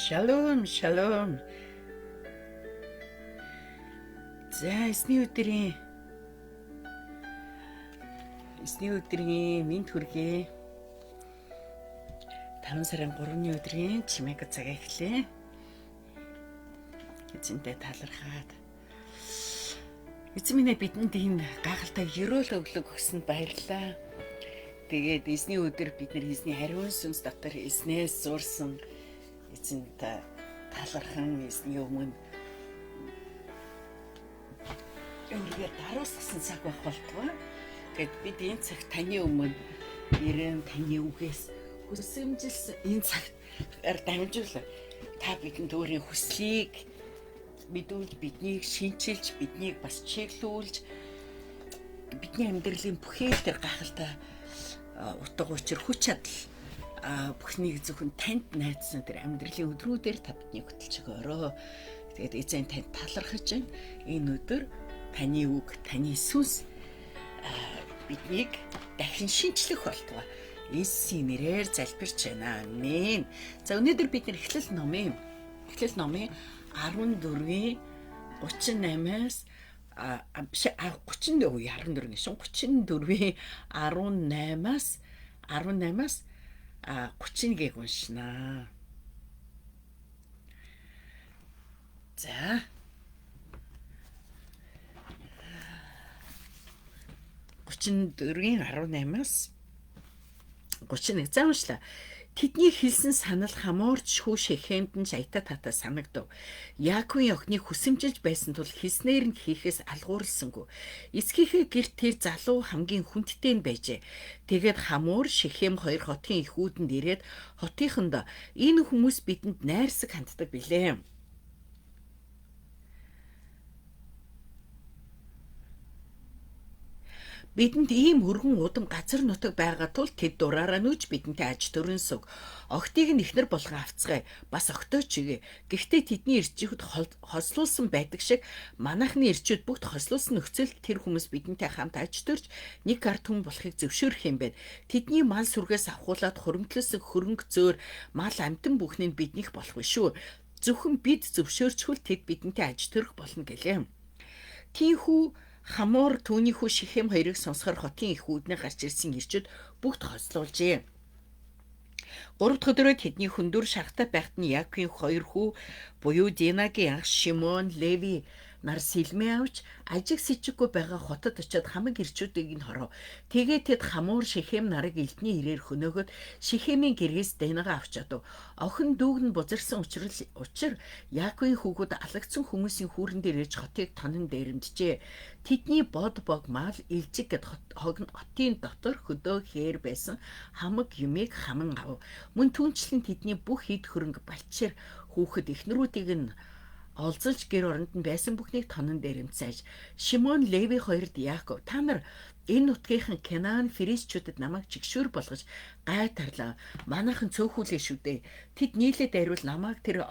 Шалом, шалом. За, эсний өдрийн мэнд хүргэе. 5 сарын 3-ны өдрийн чимээг цаг эхлэе. Эцэнтэй талархаад. Эцэн минь бидэнд энэ гайхалтай ерөөл өглөг өгсөнд баярлалаа. Тэгээд эзний өдөр бид нар эзний хариун сүнс дотор эзнээс зурсан эзэнт талархан эзний өмнө өөрийгөө даруусгасан цаг байх болтугай. Гэт бид энэ цаг таны өмнө ирэн таны үгээс хүсэмжилсэн энэ цагаар дамжуулан та бидэнд өөрийн хүслийг мэдүүлж, биднийг шинчилж, биднийг бас чиглүүлж, бидний амьдралын бүхэл тэр гайхалтай утга учир хүч чадал бүхнийг зөвхөн танд найдсан тэр амьдралын өдрүүдээр та биднийг хөтөлж өгөөрэй. Тэгээд эзэн танд талархаж байна. Энэ өдөр таны үг, таны сүнс биднийг дахин шинчлэх болтугай. Иесийн нэрээр залбирч байна. Амен. За өнөөдөр бид нэр Эхлэл номын 14-ийн 38-аас 18-аас 31-ийг уншнаа. За 34-ийн 18-аас 31 за уншлаа. Тэдний хэлсэн санал Хаморч хүү Шехемд нь аятаа татаа санагдав. Яаковын охиныг хүсэмжилж байсан тул хэлснээр нь хийхээс алгуурлсангүй. Эцгийнхээ гэрт тэр залуу хамгийн хүндтэй нь байжээ. Тэгээд Хамор Шехем хоёр хотын эхүүдэнд ирээд хотынхонд энэ хүмүүс бидэнд найрсаг ханддаг билээ. Бидэнд ийм өргөн удам газар нутаг байгаа тул тэд дураараа нүүж бидэнтэй аж төрөн сүг. Охтыг нь ихнэр болгон авцгаая. Бас октоо чигээ. Гэхдээ тэдний ирчүүд хослуулсан байдаг шиг манайхны ирчүүд бүгд хослуулсан нөхцөл тэр хүмүүс бидэнтэй хамт аж төрж нэг ард түмэн болохыг зөвшөөрөх юм байна. Тэдний мал сүргээс авахуулаад хуримтлуулсан хөрөнгө зөөр мал амтан бүхнийг биднийх болох биш шүү. Зөвхөн бид зөвшөөрчхүүл тэд бидэнтэй аж төрөх болно гэлээ. Тийхүү Хамор түүний хүү Шехем хоёрыг сонсохоор хотын эхүүднээ гарч ирсэн ирчүүд бүгд хослуулжээ. 3 дахь өдрөө тэдний хөндөр шарахтай байхад нь Яаковын хоёр хүү буюу Динагийн ах Шимон, Леви нар сэлмээ авч ажиг сэжиггүй байгаа хотод очиод хамаг ирчүүдийг нь хоров. Тэгээд тэд Хамор Шехем нарыг элдний ирээр хөнөөгөөд Шехемийн гэргээс Динагаа авч чадав. Охин дүүг нь бузарсан учир Яаковын хүүгүүд алагдсан хүмүүсийн хүүрэн дээр ээж хотыг тонон дээрэмджээ. Тэдний бод бог мал илжиг гэд хотын дотор хөдөө хээр байсан хамаг юмыг хаман ав. Мөн түнчлэн тэдний бүх ид хөрөнгө балчир хүүхэд эхнэрүүдийг нь олзолж гэр оронд нь байсан бүхнийг тонон дээрэмцээж Шимон Леви хоёрд Яаков та нар энэ нутгийнхан Канаан ферисчүүдэд намайг чигшүүр болгож гайтарлаа. Манайхан цөөхүүлээ шүү дээ. Тэд нийлээд дайрвал намайг тэр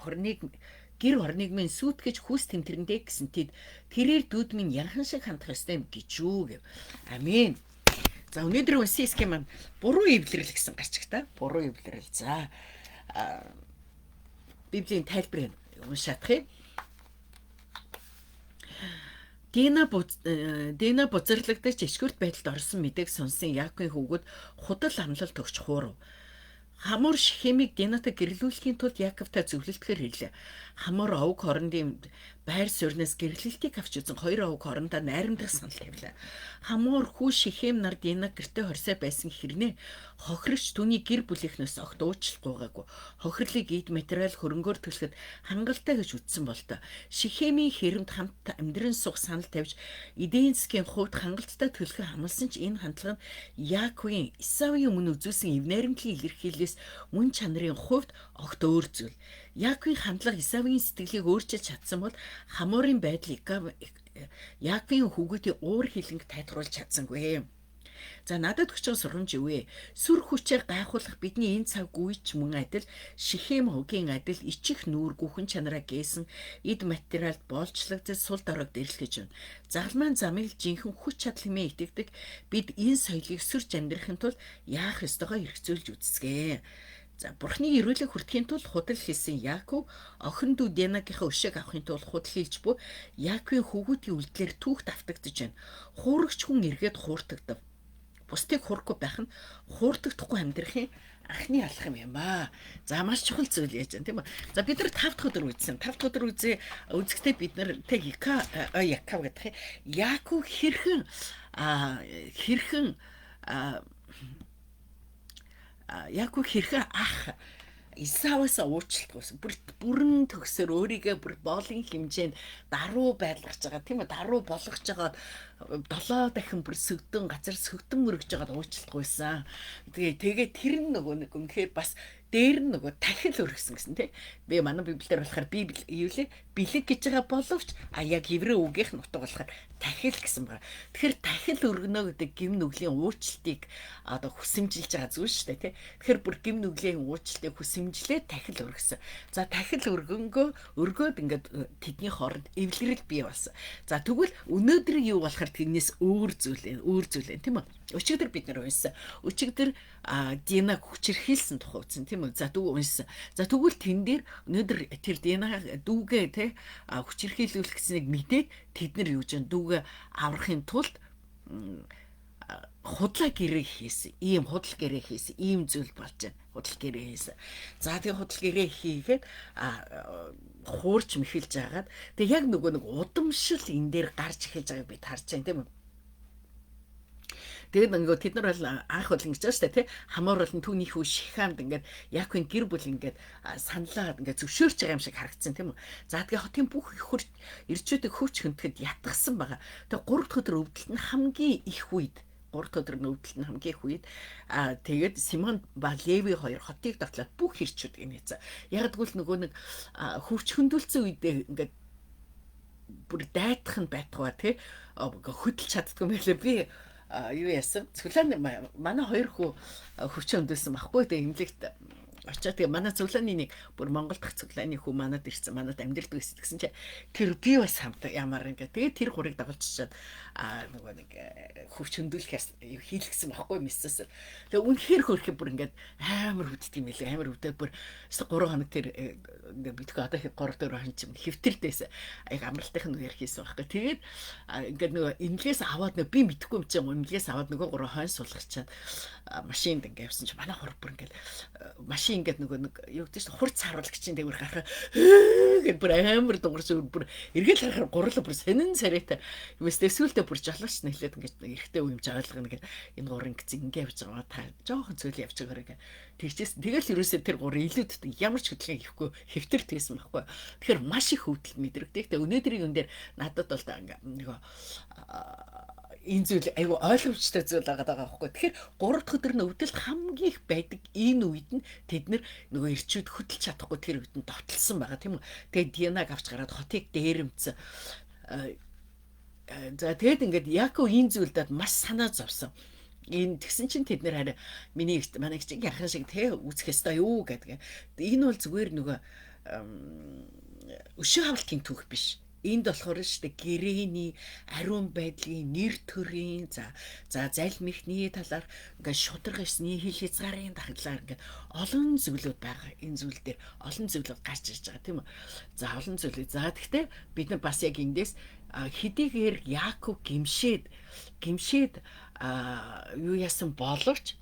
гэр орныг минь сүйтгэж хүс тэмтэрэндээ гэсэн тэд тэрээр дүүд минь янхан шиг хандах ёстой юм гэж үү гэв. Амен. За өнөөдөр үнсэн хэсэг маань буруу эвлэрэл гэсэн гарч та. Буруу эвлэрэл. За Библийн тайлбарыг уншаадах юм. Дина бузарлагдаж эшгүрт байдалд орсон мэдээг сонсон Яаковын хүүгүүд худал амлалт өгч хуурав. Хамор Шехемийг Динатай гэрлүүлэхийн тулд Яаковтай зөвлөлтгөр хэллээ. Хамор овг хорондын байр суурнаас гэрлэлтийг авч үзэн хоёр овг хорондоо найрамдах санал тавилаа. Хамор хүү Шехем нар Динаг гэртээ хорсоо байсан хэрнээ хохирогч түүний гэр бүлийнхнээс огт уучлахгүйгаагүй. Хохирлыг эд материал хөрөнгөөр төлөхөд хангалттай гэж үзсэн болтоо. Шехемийн хэрэмд хамт амьдран сух санал тавьж эдийн засгийн хувьд хангалттай төлөхөд хамлсан ч энэ хандлага нь Яаковын Исавын өмнө үзүүлсэн эвнайрамдлын илэрхийлэл мөн чанарын хувьд огт өөр зүйл. Яаковын хандлага Исавын сэтгэлийг өөрчилж чадсан бол Хаморын байдал Яаковын хүүгүүдийн уур хилэнг тайлгаруулж чадсангүй. За надад өгч байгаа сургамж юу вэ? Сүр хүчээр гайхуулах бидний энэ цаг үеч мөн адил Шехем хогийн адил ичих нүүр гүхэн чанараа гээсэн эд материалд боолчлогдож сул дорог дэрлэхэж байна. Загалмайн замыг жинхэнэ хүч чадлын итгэдэг бид энэ соёлыг сүрж амьдрахын тулд яах ёстойгоо хэрэгцүүлж үзцгээе. За бурхны ирүүлэг хүртэхийн тулд худал хийсэн Яаков охин дүү Динагийнхаа өшөөг авахын тулд худал хийж буй Яаковын хөвгүүдийн үлдлэр түүхт автагдж байна. Хуурагч хүн эргээд хууртагдав. Бусдыг хурахгүй байх нь хуурдагдахгүй амьдрахын анхны алхам юм аа. За маш чухал зүйл яаж байна тийм үү? За бид нар 5 дахь өдөр үзсэн. 5 дахь өдөр үзэхдээ бид нар тэг Яков гэдэг Яаков хэрхэн Яаков хэрхэн ах Исаваас уучлалтгүйсэн. Бүрэн төгсөр өөрийгөө бүр боолын хэмжээнд даруу байлгаж байгаа тийм үү? Даруу болгож байгаа 7 дахин бүр сөгдөн газар сөгдөн мөрөгж байгаад уучлалтгүйсэн. Тэгээ тэр нэг үнэхээр бас дээр нь тахил өргөсөн гэсэн тийм. Би манай библиэр болохоор библи юу лээ? Бэлэг гэж байгаа боловч яг еврей үгийнх нь утга болохоор тахил гэсэн байна. Тэгэхээр тахил өргөнө гэдэг гим нүглийн уучлалтыг хүсэмжилж байгаа зүйл шүү дээ тийм. Тэгэхээр бүр гим нүглийн уучлалтыг хүсэмжлээ тахил өргөсөн. За тахил өргөөд ингээд тэдний хооронд эвлэрэл бий болсон. За тэгвэл өнөөдөр юу болохоор тэрнээс өөр зүйл тийм үү? Өчигдөр бид нар уншсан. Өчигдөр Динаг хүчирхийлсэн тухай үзсэн тийм үү? За дүү уншсан. За тэгвэл тэн дээр өнөөдөр тэр Динаг дүүгээ те хүчирхийлүүлэх гэснийг мэдээд тэд нар юу гэж дүүгээ аврахын тулд худлаа гэрээ хийсэн. Ийм худал гэрээ хийсэн. Ийм зүйл болж байна. Худал гэрээ хийсэн. За тэгээ худал гэрээ хийгээд хуурч мэхэлж агаад тэгээ яг нэг удамшил энэ дээр гарч эхэлж байгааг бид харж байна тийм үү? Тэгээд ингээд тэд нар бол анх бол ингэж байгаа шүү дээ тий. Хамаар болон түүний хүү Шихамд ингээд Яаковын гэр бүл ингээд саналаад ингээд зөвшөөрч байгаа юм шиг харагдсан тийм үү. За тэгээ хотын бүх их ирчүүдийг хөвч хөнтөхөд ятгсан байгаа. Тэгээ 3 дахь өдөр өвдөлт нь хамгийн их үед тэгээд Симон ба Леви хоёр хотыг дотлоод бүх ирчүүд инээсэн. Яг тэгвэл нөгөө нэг хөвч хөндүүлсэн үедээ ингээд бүр дайдах нь байтугай тий хөдөлж чаддгүй мэлээ би юу яасан? Цүлэн манай хоёр хүү хөвч хөндөөсөн баггүй тэгээ имлэгт очоод тэгээ манай цүлэний нэг бүр Монгол дахь цүлэний хүү манад ирсэн манад амьдралд байсан гэсэн чинь тэр би бас хамт ямар ингээ тэгээ тэр хурыг дагуулчихад нөгөө нэг хөвч хөндүүлэхээс хийлгсэн баггүй мессээс тэгээ үнэхээр хөрхө бүр ингээд амар өвддөг юм лээ амар өвдөд бүр 3 хоног тэр ингээ битгөө одоо 3 4 хон чим хэвтэрдээс аяг амралтынх нь үеэр хийсэн баггүй тэгээд ингээд нөгөө имлгээс аваад нөгөө би мэдхгүй юм чинь имлгээс аваад нөгөө 3 хойно суулгачаад машинд ингээ явсан чинь манай хур бүр ингээд машин ингээд нөгөө нэг юу гэдэг чинь хурц харуулагчийн дээгүүр гарахаа гэд бүр амар дуурч бүр эргэл харахаар гурлаа бүр сонин царайтай юмс төсөөлтөй бүр жолооч нэлээд ингээд эргэтэй үе юм жаалгана гэд энэ гурын гэсэн ингээ явж байгаа та жоохон зүйл явж байгаарэ тэгчээс тэгэл ерөөсөө тэр гур илүүд ямар ч хөдөлгөөн хийхгүй хэвтэр тээсэн байхгүй тэгэхээр маш их хөвдөл мэдрэгдэх тэ өнөөдрийн юм дээр надад бол нөгөө энэ зүйл айгүй ойлгомжтой зүйл байгаа байхгүй. Тэгэхээр 3 дахь өдөр нь өвдөлт хамгийн их байдаг энэ үед нь тэд нөгөө ирчүүд хөдөлж чадахгүй тэр үед нь довтлсон байгаа тийм үү. Тэгээд Динаг авч гараад хотыг дээрэмцэн. За тэгээд ингээд Яаков энэ зүйлдад маш санаа зовсон. Энэ тэгсэн чинь тэд нэр хараа манай чинь яхан шиг тэ үүсэх ёстой юу гэдэг. Энэ бол зүгээр нөгөө өшөө хавлтын түүх биш. Энд болохоор шүү дээ гэрээний ариун байдлын нэр төрийн за залмихны талаар ингээд шударга ёсны хил хязгаарын дахидлаар ингээд олон зүйлүүд байгаа. Энэ зүйл дээр олон зүйлүүд гарч ирж байгаа тийм үү. За олон зүйлүүд. За тэгтээ бид нар бас яг эндээс хэдийгээр Яаков гимшээд юу яасан боловч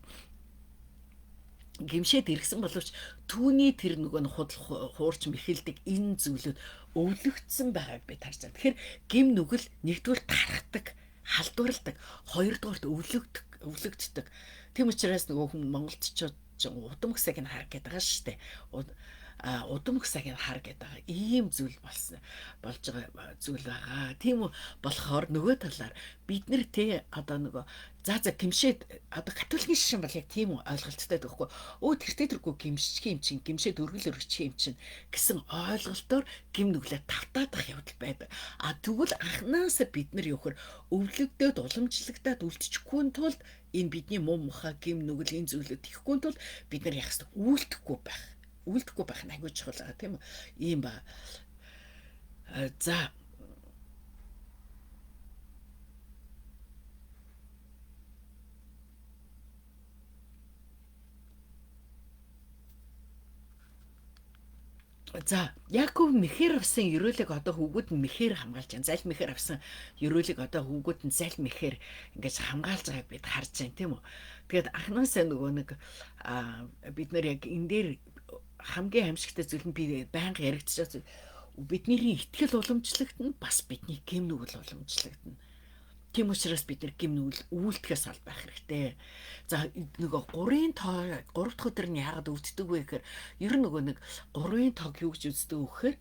гимшээд иргсэн боловч түүний тэр нөгөө худал хуурч мэхэлдэг энэ зүйлүүд өвлөгдсөн байгааг бид харж байна. Тэгэхээр гим нүгэл нэгдүгээр тархдаг, халдварладаг, хоёрдугаарт өвлөгддөг. Тийм учраас нөгөө хүн монголчууд удам гсаг нь хар гэдэг байгаа шүү дээ. Удам гсаг нь хар гэдэг байгаа. Ийм зүйл болж байгаа зүйл байгаа. Тийм үү болохоор нөгөө талаар бид нэр тэ одоо нөгөө гимшээд одоо католикийн шишин бол яг тийм ойлголттой байхгүй. Тэргүй гимшчих юм чинь гимшээд өргөл өргөчих юм чинь гэсэн ойлголтоор гим нүглээ тавтаадах явдал байдаг. Тэгвэл анхнаасаа бид нар юу хөр өвлөгдөөд уламжлагдаад үлдчихгүй тулд энэ бидний муу мухаа гим нүгэл энэ зүйлүүд ихгүй тулд бид нар яг хэвээр үлдэхгүй байх нь аягүй чухал байгаа тийм үү. Ийм ба. За За, Яков мэхэр авсан ерөөлөг одоо хүүгүүд нь мэхэр хамгаалж байна. Заль мэхэр авсан ерөөлөг одоо хүүгүүд нь заль мэхэр ингэж хамгаалж байгааг бид харж байна, тийм үү? Тэгээд анхнаасаа нөгөө нэг бид нар яг энэ дээр хамгийн аимшигтай зүйл нь би байнга яригдчихсан. Бидний итгэл уламжлагдана, бас бидний гэм нүгэл уламжлагдана. Тийм учраас бид нар гэм нүгэл үйлдэхээс аль байх хэрэгтэй. За нөгөө 3-ын тоо 3 дахь өдөр нь яагаад өвддөг вэ гэхээр ер нь нөгөө нэг 3-ын тоог юу гэж үздэг вэ гэхээр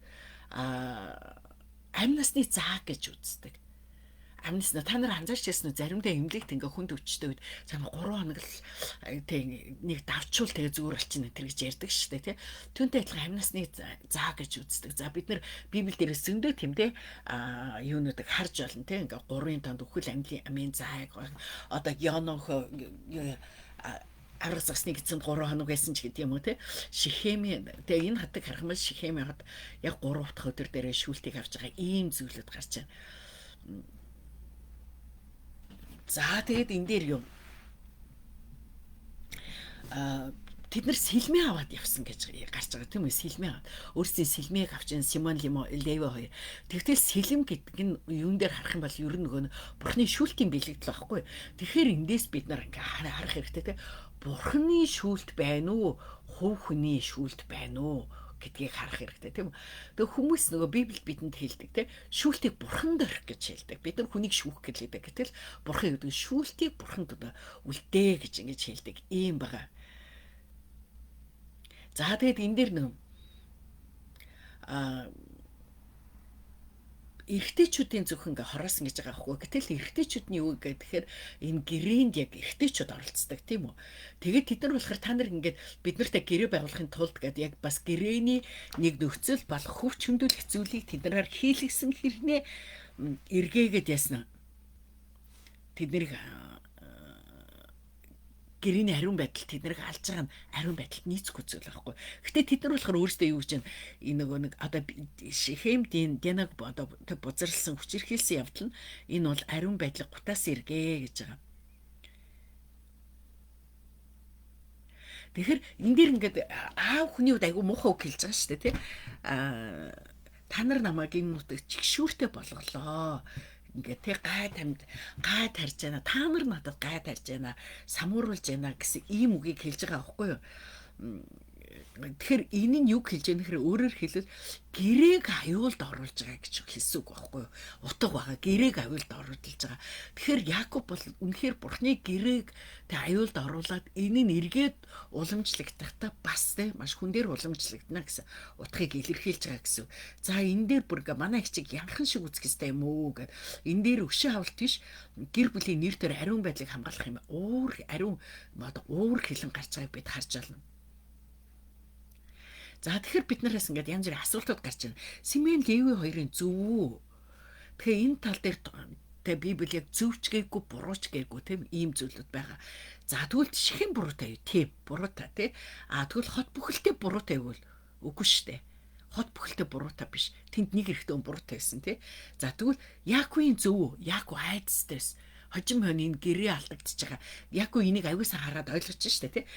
амь насны зааг гэж үздэг. Амь насны та нар анзаарч ясна заримдаа эмнэлэгт ингээ хүнд өвчтэй үед цаана 3 хоног л нэг давчуул тэгээ зүгээр болчихно тэр гэж ярьдаг шүү дээ тий. Түүнтэй адилхан амь насны заа гэж үздэг. За бид нар Библи дээрээс зөндөө тийм тий юунуудыг харж болно тий ингээ 3-ын тоонд үхэл амийн зааг одоо Йонох арга засны эцэнд 3 хоног байсан ч гэдэг юм уу тий. Шихеми тэгээ энэ хатаг харах юм бол Шихеми хад яг 3 дахь өдөр дээрээ шүүлтийг авч байгаа ийм зүйлүүд гарч байна. За тэгээд энэ дээр юу тэд нар сэлмээ аваад явсан гэж гарч байгаа тийм үү? Сэлмээ аваад өөрсдийн сэлмээг авчин Симон Леви хоёр. Тэгтэл сэлэм гэдэг нь юун дээр харах юм бол ер нь нөгөө Бурхны шүүлтийн бэлэгдэл байхгүй. Тэгэхээр эндээс бид нар ингээ харах хэрэгтэй тийм. Бурхны шүүлт байна уу? Хувь хүний шүүлт байна уу? Гэдгийг харах хэрэгтэй тийм үү. Тэгээ хүмүүс нөгөө Библиэд бидэнд хэлдэг тийм шүүлтийг бурханд орхих гэж хэлдэг. Бид нар хүнийг шүүх гэж хэлдэг. Гэтэл бурхан гэдэг шүүлтийг бурханд үлдээ гэж ингэж хэлдэг. Ийм байгаа. За тэгээд энэ дэр нэг эрэгтэйчүүдийн зөвхөн ингээ хороосон гэж байгаа байхгүй. Гэтэл эрэгтэйчүүд нь юу гэхээр энэ гэрээнд яг эрэгтэйчүүд оролцдог тийм үү. Тэгээд тэд нар болохоор та нар ингээд бид нартай гэрээ байгуулахын тулд гэдэг яг бас гэрээний нэг нөхцөл болох хөвч хөндөөлөх зүйлийг тэд нараар хийлгсэн хэрнээ эргээгээд ясна. Тэднийг гэрээний ариун байдал тэднийг алж байгаа нь ариун байдалд нийцэхгүй зүйл байхгүй. Гэтэ тэд нар болохоор өөрсдөө юу гэж энэ нөгөө нэг одоо Шихем Динаг одоо бузарлсан хүчирхийлсэн явдал нь энэ бол ариун байдлыг гутаас эргээ гэж байгаа. Тэгэхээр энэ дээр ингээд аав хүний үед айгүй муухай үг хэлж байгаа шүү дээ тий. Та нар намайг энэ нутагт чигшүүртэй болголоо. Ингээ тий гай тарж байна. Та нар надад гай тарж байна. Самууруулж байна гэсэн ийм үгийг хэлж байгаа байхгүй юу? Тэгэхээр энэ нь юу хэлж байгаа нөхөр өөрөөр хэлбэл гэрээг аюулд оруулж байгаа гэж хэлсэн үг байхгүй юу? Утга байгаа. Гэрээг аюулд оруулж байгаа. Тэгэхээр Яаков бол үнэхээр бурхны гэрээг тэ аюулд оруулаад энэ нь эргээд уламжлагдахдаа бас тэ маш хүн дээр уламжлагдана гэсэн утгыг илэрхийлж байгаа гэсэн. За энэ дээр бүр манай их чиг янхан шиг үзэх ёстой юм уу гэд энэ дээр өгшин хавалт биш гэр бүлийн нэр төр ариун байдлыг хамгаалах юм. Уур хилэн гарч байгааг бид харж байна. За тэгэхээр бид нараас ингээд янз бүрийн асуултууд гарч байна. Симеон Леви хоёрын зөв үү? Тэгэхээр энэ тал дээр тэ Библи яг зөвч гээгүй бурууч гээгүй тийм ийм зүйлүүд байгаа. За тэгвэл Шихем буруутай юу? Тийм буруутай тий. Тэгвэл хот бүхэлдээ буруутай юу? Үгүй шүү дээ. Хот бүхэлдээ буруутай биш. Тэнд нэг ихтэй буруутай байсан тий. За тэгвэл Яаковын зөв үү? Яаков айдстэйс. Хожим хойно энэ гэрээ алдагдчихж байгаа. Яаков энийг аюусаа хараад ойлгож шүү дээ тий.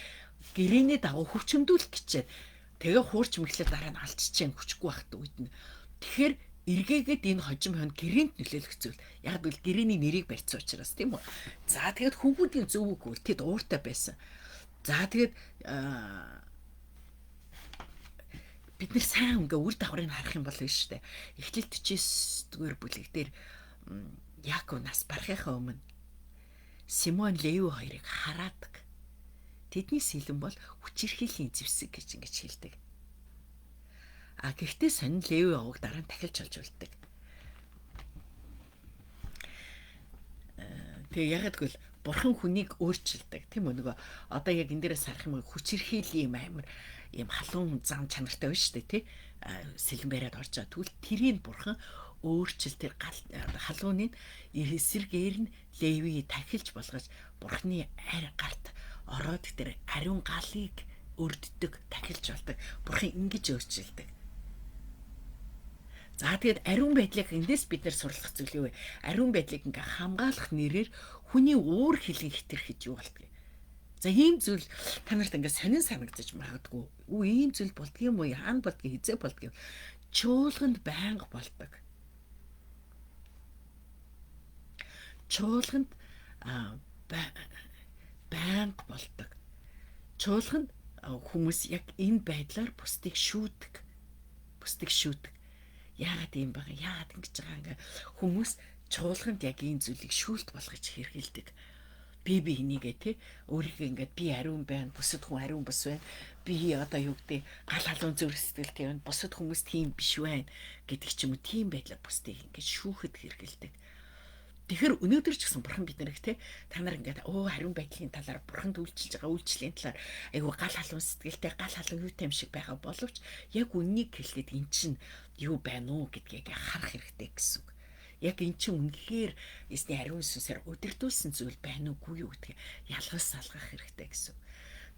Гэрээний дагуу хөвчмдүүлэх гэчээд тэгээ хуурч мэхлээ дараа нь алдчихжээ хүчгүй байхад үед нь. Тэгэхээр эргээгээд энэ хожим хойно гэрээнд нөлөөлөх зүйл. Яг л гэрээний нэрийг барьсан учраас тийм үү. За тэгээд хүүгүүдийн зөв үгүй тэд ууртай байсан. За тэгээд бид нэр сайн ингээ үр дагаврыг харах юм бол биш үү. Эхлэл 49-р бүлэг дээр Яаков нас барахынхаа өмнө Симон Леви хоёрыг хараадаг. Тэдний сэлэн бол хүчирхийллийн зэвсэг гэж ингэж хэлдэг. Гэхдээ сонин Леви овог дараа нь дахиж олж үлддэг. Тэгээ яг гэвэл бурхан хүнийг өөрчилдөг тийм үү нөгөө одоо яг энэ дээрээс харах юм хүчирхийллийн амар ийм халуун зам чанартай байна шүү дээ тий сэлэн бариад орж байгаа. Тэгвэл тэрийг бурхан өөрчил тэр халууныг эсэргээр нь Леви тахилж болгож бурханы гарт ороод тэр ариун галыг өрддөг, тахилж болдог. Бурхан ингэж өөрчилдөг. За тэгээд ариун байдлыг эндээс бид нар сурлах зүйл юу вэ? Ариун байдлыг ингээ хамгаалах нэрээр хүний уур хилэн хитрхэж юу болтгий. За ийм зүйл та нарт ингээд сонин санагдаж магадгүй. Ийм зүйл болдгийм үү? Хаана болдгийг, хизээ болдгийг. Чуулганд байнга болдог. Чуулганд байнга болдог. Чуулганд хүмүүс яг энэ байдлаар бусдыг шүүдэг. Яагаад юм бэ? Яагаад ингэж байгаа ингээ хүмүүс чуулганд яг энэ зүйлийг шүүлт болгож хэрэгэлдэг. Би энийгээ те өөрийгөө ингээд би ариун байна, бусад хүн ариун бус байна. Би одоо юу гэдэг гал халуун зүрх сэтгэлтэй байна. Бусад хүмүүс тийм биш байна гэдэг ч юм уу, тийм байдлаар бусдыг ингээд шүүхэд хэрэгэлдэг. Тэгэхээр өнөөдөр ч гэсэн бурхан биднэрийг те та нар ингээд хариун байдлын талаар бурханд үйлчилж байгаа үйлчлэлийн талаар айгу гал халуун сэтгэлтэй, гал халуун юутай юм шиг байгаа боловч яг үннийг хэлэхэд эн чинь юу байна уу гэдгийг харах хэрэгтэй гэсэн үг. Яг эн чинь үнэхээр эсний ариун сүнсээр удирдуулсан зүйл байна уугүй юу гэдгийг ялгаж салгах хэрэгтэй гэсэн.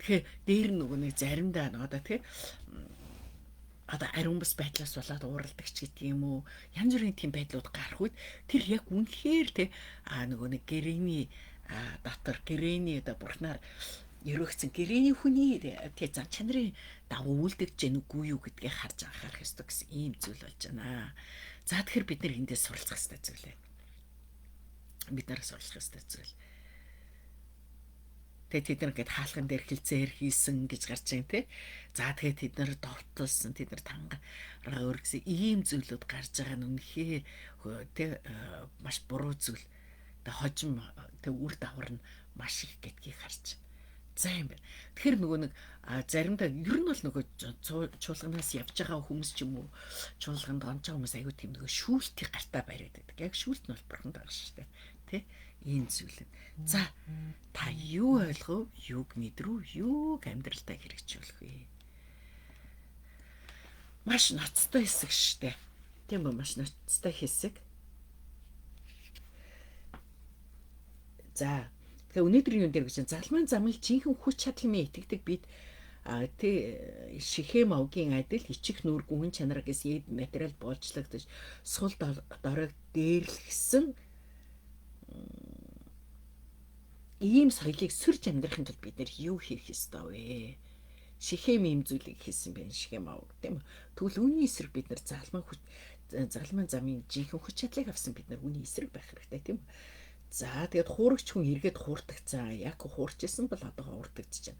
Тэгэхээр дээр нөгөө нэг заримдаа одоо те одоо ариун бас байдлаас болоод ууралдагч гэдэг юм уу, янз бүрийн тийм байдлууд гарах үед тэр яг үнэхээр те нөгөө нэг гэрэний дотор гэрэний одоо бурхнаар өрөөгцэн гэрэний хүний те зан чанарын дагуу үлдэж гэнэ үгүй юу гэдгийг харж анхаарах ёстой гэсэн ийм зүйл болж байна. За тэгэхээр бид нар эндээс суралцах ёстой зүйл. Тэгээд тэд нар ингээд хаалган дээр хилцээр хийсэн гэж гарч байгаа те. За тэгээд тэд нар довтлсон, тэд нар тангараа өргөсөн ийм зүйлүүд гарч байгаа нь үнэхээр те маш буруу зүйл. Тэг хожим тэг үр давар нь маш их гэдгийг харж за юм байна. Тэгэхээр нөгөө нэг заримдаа ер нь бол нөгөө чуулганаас явж байгаа хүмүүс ч юм уу, чуулганд онж байгаа хүмүүс аягүй тийм нөгөө шүүлтийг гартаа бариад байдаг. Яг шүүлт нь бол бурханд байгаа шүү дээ. Тэ? Ийм зүйл. За та юу ойлгов? Юуг мэдрүү? Юуг амьдралдаа хэрэгжүүлэх вэ? Маш ноцтой хэсэг шүү дээ. Тийм ба маш ноцтой хэсэг. За тэгээ өнөөдрийн юм дээр гэж залмаан замын жинхэнэ хүч чадлын итгэдэг бид Шихэм овгийн адил ичих нүүр гүн чанарагээс эд материал боолжлогдож сул доройг дээрлэхсэн ийм соёлыг сөрж амьдрахын тулд бид нэр юу хийх ёстой вэ? Шихэм ийм зүйлийг хийсэн байх Шихэм ов тийм үү? Тэгвэл үүний эсрэг бид нар залмаан замын жинхэнэ хүч чадлыг авсан бид нар үүний эсрэг байх хэрэгтэй тийм үү? За тэгээд хуурагч хүн эргээд хуурдагцаа. Яг хуурчсэн бол одоо хуурдагдчихэв.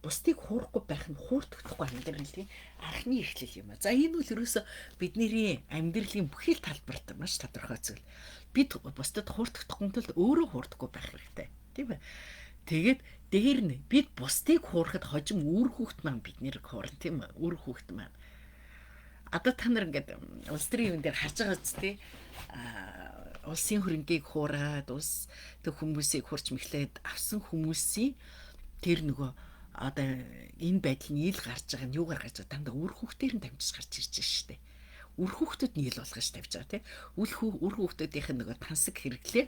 Бусдыг хуурахгүй байх нь хуурдагдахгүй амьдралын анхны эхлэл юм а. За энэ үл ерөөсө бидний амьдралын бүхий л талбарт маш тодорхой зүйл. Бид бусдад хуурдахгүй тул өөрөө хуурдахгүй байх хэрэгтэй. Тийм ээ. Тэгээд дээр нь бид бусдыг хуурахад хожим үр хүүхэд маань биднийг хуурна тийм ээ. Үр хүүхэд маань. Одоо та нар ингээд улс төрийн юм дээр харж байгаа үстэй улсын хөрөнгийг хуураад улс тэг хүмүүсийг хурч мэхлээд авсан хүмүүсийн тэр нөгөө одоо энэ байдлын ил гарч байгаа нь юугаар гарч байгаа дандаа үр хүүхдээр нь дамжиж гарч ирж байгаа шүү дээ. Үр хүүхдүүд нь ил болгож тавьж байгаа тийм. Үр хүүхдүүдийнх нь нөгөө тансаг хэрэглээ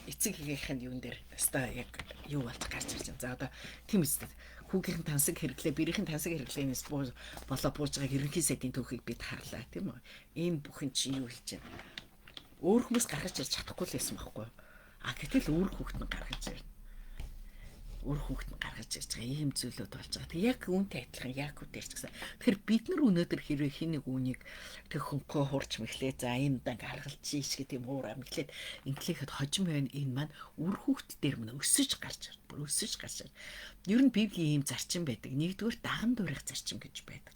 эцэг ээхийн юун дээр өстой яг юу болж гарч ирж байгаа. За одоо тийм үстэй хүүгийн тансаг хэрэглээ, бэрийн тансаг хэрэглээнээс болоо бууж байгаа ерөнхий сайдын түүхийг бид харлаа тийм үү. Энэ бүхэн чинь юу хэлж байна? Өөр хүмүүс гаргаж ирж чадахгүй л байсан байхгүй. Гэтэл өөр хүүхэд нь гаргаж ирнэ. Өөр хүүхэд нь гаргаж ирж байгаа ийм зүйлүүд болж байгаа. Тэг яг үүнтэй адилхан яг үдэрч гэсэн. Тэгэхээр бид нар өнөөдөр хэрвээ хин нэг үүнийг тэг хөнгөө хурч мэхлээ. За энэ дан гаргалж ийш гэдэг юм уу амглээд инглихэд хожим байна энэ маань үр хүүхэд дээр мөн өсөж гарч ирнэ. Бүр өсөж гарч ирнэ. Ер нь Библийн ийм зарчим байдаг. Нэгдүгээр даган дуурайх зарчим гэж байдаг.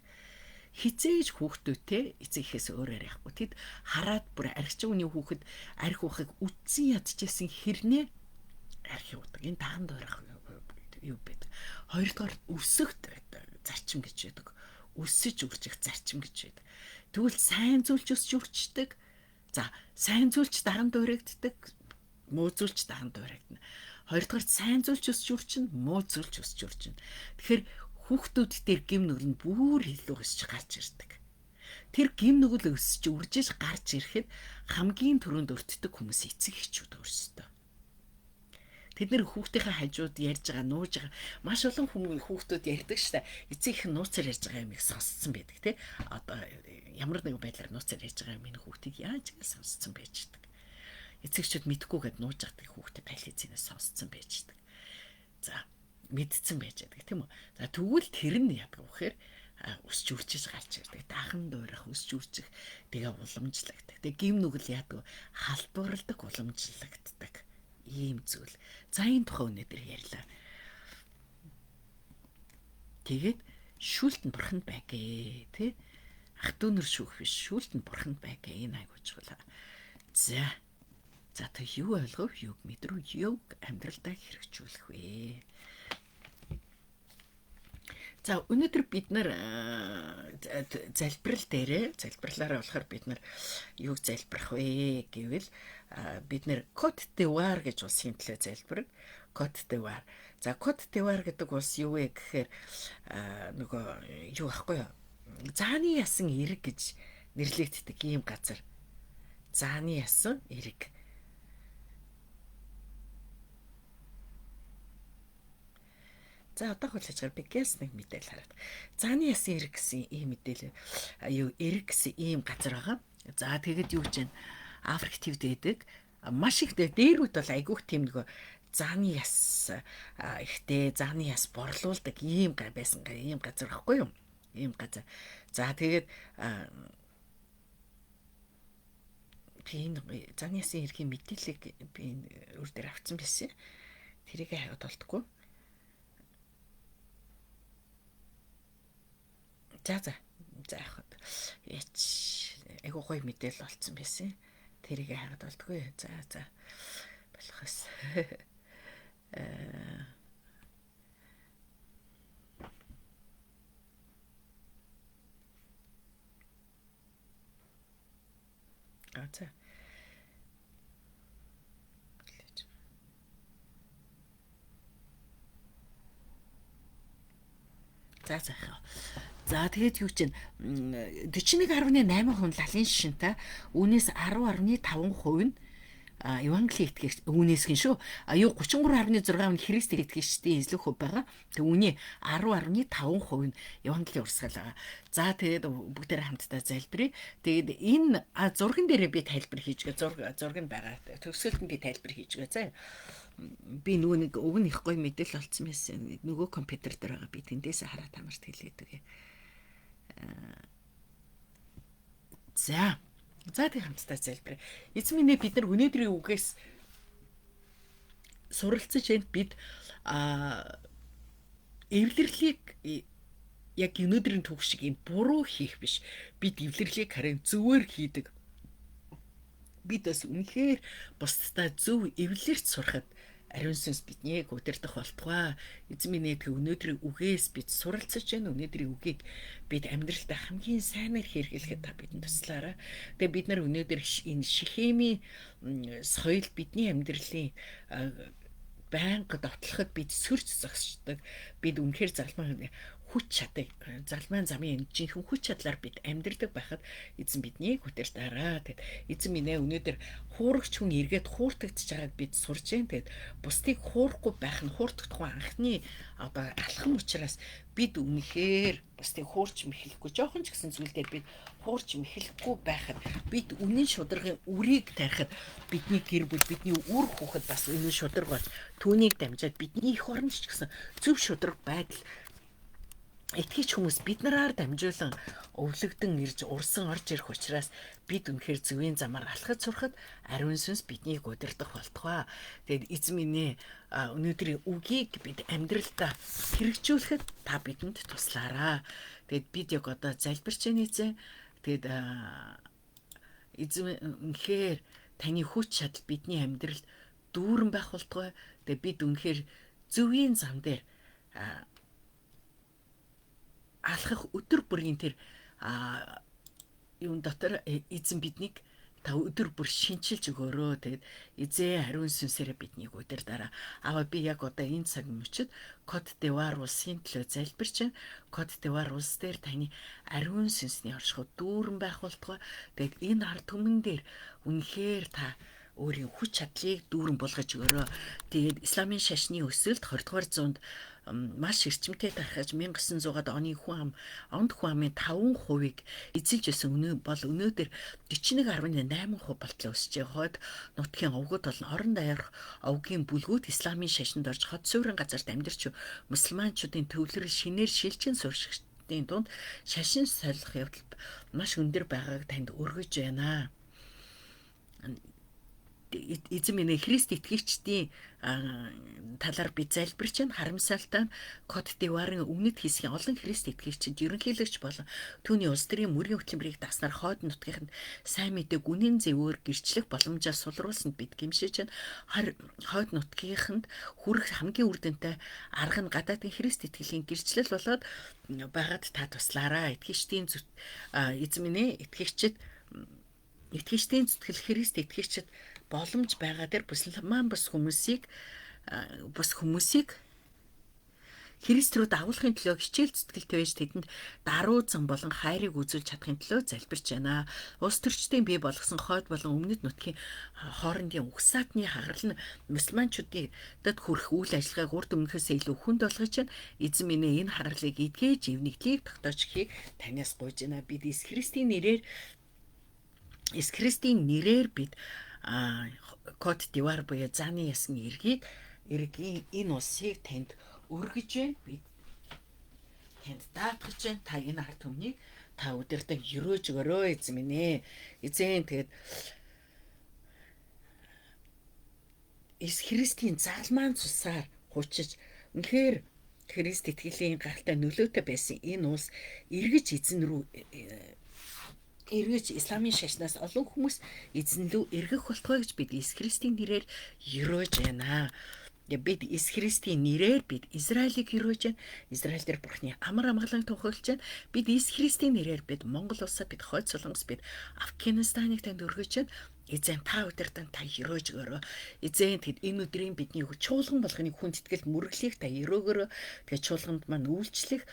Хизээж хүүхдүүдтэй эцэг эхээс өөрөөр яахгүй. Тэд хараад бүр архич үний хүүхэд арх ухыг үдсэн ядчихсан хэрнээ арх юудаг. Энэ даган дуурайх юу байдаг. Хоёрдугаар өсөх зарчим гэж байдаг. Өсөж үржих зарчим гэж байдаг. Тэгвэл сайн зүйлч өсч үрждэг. За сайн зүйлч даган дуурайгддаг. Муу зүйлч даган дуурайгдана. Хоёрдугаар сайн зүйлч өсч үржин, муу зүйлч өсч үржин. Тэгэхээр хүүхдүүд дээр гим нүгэл нь бүр илүү өсч гарч ирдэг. Тэр гим нүгэл өсч үржиж гарч ирэхэд хамгийн түрүүнд өртдөг хүмүүс эцэг эхчүүд өөрсдөө. Тэд нэр хүүхдийнхээ хажууд ярьж байгаа, нууж байгаа. Маш олон хүүхдүүд ярьдаг шүү дээ. Эцэг их нууцаар ярьж байгаа юм их сонсцсон байдаг тий. Одоо ямар нэгэн байдлаар нууцаар ярьж байгаа минь хүүхдийг яаж сонсцсон байж байгаа. Эцэгчүүд мэдхгүйгээд нууж байгаа хүүхдэд талхицээс сонсцсон байж байгаа. За мэдсэн байж байгаа тийм үү. За тэгвэл тэр нь яадаг вэ гэхээр өсч үрчиж гарч ирдэг. Дахан дуурах өсч үржих тэгээ уламжлагддаг. Тэгээ гим нүгэл яадаг халдварладаг уламжлагддаг ийм зүйл. За энэ тухай өнөөдөр ярьлаа. Тэгээд шүүлтэнд бурханд байгээ тий. Ах дүүнэр шүүх биш, шүүлтэнд бурханд байгээ энэ айгууч гоо. За та юу ойлгов, юуг мэдрүү, юуг амьдралдаа хэрэгжүүлэх вэ? За өнөөдөр бид нар залбирлаараа болохоор бид нар юуг залбирах вэ гэвэл бид нар Côte d'Ivoire гэж улсын төлөө залбирна. Côte d'Ivoire. За Côte d'Ivoire гэдэг улс юу вэ гэхээр нөгөө юу ахгүй юу? Зааны ясан эрэг гэж нэрлэгддэг ийм газар. Зааны ясан эрэг. За одоо хөлөж би гэс нэг мэдээлэл хараад. Зааны ясан эрэг гэсэн ийм мэдээлэл юу эрэг гэсэн ийм газар байгаа. За тэгэд юу гэж байна? Африк твд гэдэг маш их дээрүүд бол айгүйх тийм нөгөө зааны яс ихтэй зааны яс борлуулдаг ийм байсан ийм газар байхгүй юу? Ийм газар. За тэгээд би зааны ясын эргийн мэдээллийг би өөр дээр авсан байсан. Тэрийг хаваад болтгоо. За яахад яч айгуу гоё мэдээлэл олцсон байсан. Тэрийг хаваад болтгоо. За болохоос. За тэгээд юу чинь 41.8% лалын шишинтай үүнээс 10.5% нь евангли итгэгч үүнээс гин шүү. Юу 33.6% нь Христ итгэгчдийн эзлэх хөв байгаа. Тэг үүний 10.5% нь евангли урсгал байгаа. За тэгээд бүгдээр хамтдаа залбирая. Тэгээд энэ зурган дээрээ би тайлбар хийж гээ. Зураг нь байгаа. Төгсгөлд нь би тайлбар хийж гээ. За би нөгөө нэг уг нь их гоё мэдээлэл олцсон байсан. Нөгөө компьютер дээр байгаа. Би тэндээс хараад хамарт хэлээд өгье. За тэг хамтдаа залбирая. Эзэн минь бид нар өнөөдрийн үгээс суралцж байна. Бид эвлэрлийг яг өнөөдрийн түүх шиг юм буруу хийх биш. Бид эвлэрлийг харин зөвөр хийдэг. Бид бас үнэхээр бусдаа зөв эвлэрч сурахад ариун сүнс биднийг удирдах болтугай. Эзэн минь өнөөдрийн үгээс бид суралцж байна. Өнөөдрийн үгийг бид амьдралдаа хамгийн сайнаар хэрэглэхэд та бидэнд туслаарай. Тэгээ бид нар өнөөдөр энэ Шихемийн соёл бидний амьдралын байнга довтлоход бид сөрж зогсдог. Бид үнэхээр хүч чадыг залмаан замын жинхэнэ хүч чадлаар бид амьдрдаг байхад эзэн биднийг хүтэртаараа. Тэгэд эзэн минь өнөөдөр хуурагч хүн эргээд хууртагдж байгааг бид сурж байна. Тэгэд бусдыг хуурахгүй байх нь хуурдахгүй анхны одоо алхам учраас бид үнэхээр бусдыг хуурч мэхлэхгүй жоохон ч гэсэн зүйл дээр бид хуурч мэхлэхгүй байхад бид үнэн шударгын үрийг тарихад бидний гэр бүл бидний үр хүүхэд бас үнэн шударга болж түүнийг дамжаад бидний их орнч гэсэн зөв шударга байдал итгэж хүмүүс бид нараар дамжуулан өвлөгдөн ирж урсан орж ирэх учраас бид үнэхээр зөвийн замаар алхаж сурахад ариун сүнс биднийг удирдах болтугай. Тэгэд эзэн минь өнөөдрийн үгийг бид амьдралдаа хэрэгжүүлэхэд та бидэнд туслаарай. Тэгэд бид яг одоо залбирч байна эзэн. Тэгэд эзэн үнэхээр таны хүч чадал бидний амьдралд дүүрэн байх болтугай. Тэгэд бид үнэхээр зөвийн зам дээр алхах өдөр бүрийн тэр юм дотор эзэн биднийг та өдөр бүр шинчилж өгөөрөө. Тэгэд эзэн ариун сүнсээр биднийг удирдаарай. Аваа би яг одоо энэ цаг мөчид Côte d'Ivoire улсын төлөө залбирч байна. Côte d'Ivoire улс дээр таны ариун сүнсний оршихуй дүүрэн байх болтугай. Тэгэд энэ ард түмэн дээр үнэхээр та өөрийн хүч чадлыг дүүрэн болгож өгөөрөө. Тэгээд исламын шашны өсөлт 20 дугаар зуунд маш эрчимтэй тархаж 1900-аад оны онд хүн амын 5% эзэлж байсан өнөөдөр 41.8% болтлоо өсөж байгаа. Хойд нутгийн овгууд болон орон даяарх овгийн бүлгүүд исламын шашинд орж хот суурин газарт амьдарч мусульманчуудын төвлөрөл шинээр шилжин суршигчдын дунд шашин солих явдал маш өндөр байгааг танд өргөж байна. Эзэн минь Христ итгэгчдийн талаар би залбирч байна. Харамсалтай нь Кот д'Ивуарын өмнөд хэсгийн олон Христ итгэгчид ерөнхийлөгч болон түүний улс төрийн мөрийн хөтөлбөрийг даснаар хойд нутгийнханд сайн мэдээ гүнэн зөвөөр гэрчлэх боломжоор сулруулсанд бид гэмшиж байна. Хойд нутгийнханд хүрэх хамгийн үр дүнтэй арга нь гадаадын Христ итгэлийн гэрчлэл болоод байгаад та туслаарай. Итгэгчдийн эзэн минь итгэгчдийн зүтгэл Христ итгэгчид боломж байгаа дээр мусульман бус хүмүүсийг Христ рүү дагуулахын төлөө хичээл зүтгэлтэй байж тэдэнд даруй зам болон хайрыг үзүүлж чадахын төлөө залбирч байна. Улс төрчдийн бий болгосон хойд болон өмнөд нутгийн хоорондын угсаатны хагарал нь мусульманчуудад хүрэх үйл ажиллагааг урд өмнөхөөс илүү хүнд болгож байна. Эзэн минь энэ хагаралыг эдгэж эвнэгдлийг тогтоож эхийг танаас гуйж байна. Бид Есүс Христийн нэрээр бид Кот д'Ивуар буюу Зааны ясны иргэний энэ улсыг танд өргөж байна. Бид танд даатгаж байна. Та энэ ард түмнийг та өдөртөө өрөөж өгөөрэй эзэн минь. Эзэн тэгээд Есүс Христийн залмаан цусаар хучиж үнэхээр Христ итгэлийн гаралтай нөлөөтэй байсан энэ улс эргэж эзэн рүү эргэж исламын шашнаас олон хүмүүс эзэн рүү эргэх болтугай гэж бид Есүс Христийн нэрээр өрөөж байна. Бид Есүс Христийн нэрээр бид Израилийг өрөөж байна. Израиль дээр Бурхны амар амгалан тунхаглаж байна. Бид Есүс Христийн нэрээр бид Монгол улсаа, бид Хойд Солонгос, бид Афганистаныг танд өргөж байна. Эзэн та өдөртөө та өрөөж өгөөрэй. Эзэн тэгэд энэ өдрийн бидний чуулган болгоны хүндэтгэл мөрөглийг та өрөөгөөрэй. Тэгээд чуулганд маань үйлчлэх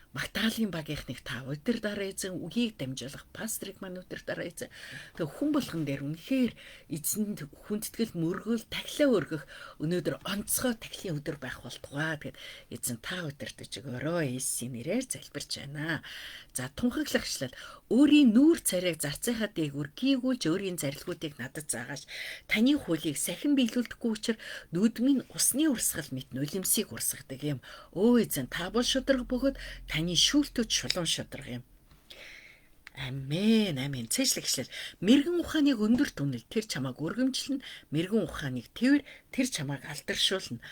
Магдалины багийнхныг та өдөр дараа эзэн үгийг дамжуулах пастрыг маань өдөр дараа эзэн тэг хүн болгон дээр үнэхээр эзэнд хүндэтгэл мөргөл тахилаа өргөх өнөөдөр онцгой тахилын өдөр байх болтугай. Тэгэд эзэн та өдөртөж өгөөрэй. Есүсийн нэрээр залбирч байна. За тунхаглагчлал өөрийн нүүр царайг зарцынхаа дээгүүр гийгүүлж өөрийн зарилгуудыг надад заагаач. Таны хуулийг сахин биелүүлдэггүй учраас нүдмийн усны урсгал мэт нулимсыг урсгадаг юм. Өө эзэн та бол шударга бөгөөд таны шүүлтүүд шулуун шударга юм. Амен. Амен. Цээжлэгчлэл мэрэгэн ухааныг өндөр түнэл тэр чамааг өргөмжлөн, мэрэгэн ухааныг тэрвэр тэр чамааг алдаршуулна.